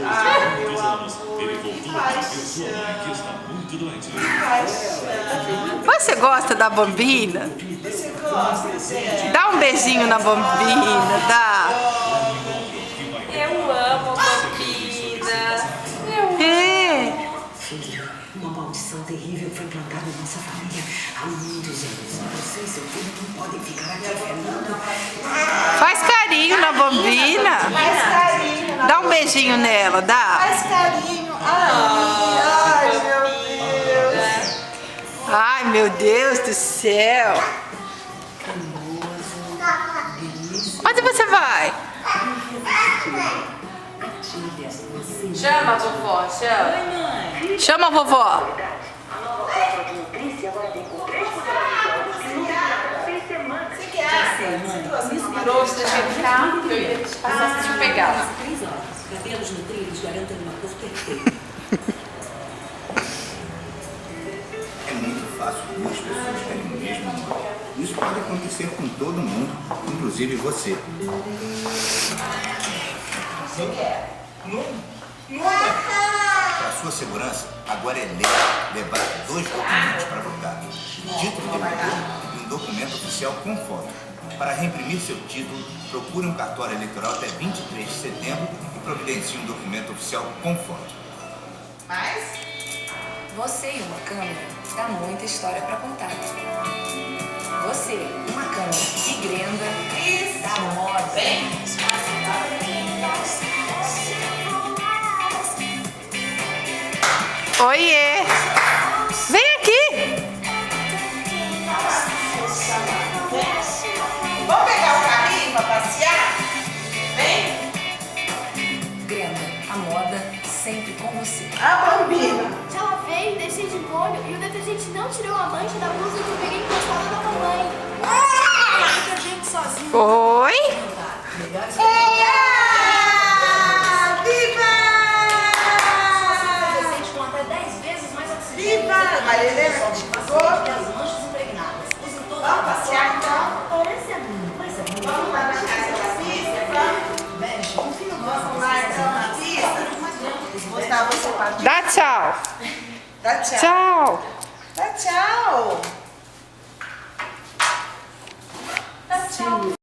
Ai, meu amor, que paixão. Que paixão. Você gosta da Bambina? Você gosta, Zé? Dá um beijinho na Bambina, dá. Eu amo a Bambina. É. Uma maldição terrível foi plantada em nossa família há muitos anos. Você e seu filho não podem ficar aqui, Fernando. Faz carinho na Bambina. Faz carinho. Dá um beijinho nela, dá. Faz carinho. Ai, meu Deus. Ai, meu Deus do céu. Onde você vai? Chama a vovó, chama. Chama a vovó. Você quer? Trouxe, deixei ficar, que eu ia passar se te pegar. 3 horas. Cabelos nutridos garantem uma cor perfeita. É muito fácil duas pessoas terem o mesmo nome. Isso pode acontecer com todo mundo, inclusive você. Você quer? Para sua segurança, agora é lei levar 2 documentos para votar. Título de eleitor e um documento oficial com foto. Para reimprimir seu título, procure um cartório eleitoral até 23 de setembro e providencie um documento oficial com foto. Mais? Você e uma câmera dá muita história pra contar. Você, uma câmera e Grenda, dá moda. Oiê. Vem aqui. Vamos pegar o carrinho para passear? Vem. Grenda, a moda sempre com você. A Bambina. Já lavei, deixei de molho e o detergente não tirou a mancha da blusa que eu peguei encostada da mamãe. Detergente sozinho. Oi. Viva! Detergente com até 10 vezes mais oxigênio. Viva! Maria Helena, te pagou? As manchas impregnadas. Use todo Vamos passear então? Parece a mim, mas é muito. Vamos lá na casa da pista? Vamos? Beijo. Vamos lá então na pista? Mostrar você partir. Dá tchau. Dá tchau. Tchau. Dá tchau. Dá tchau.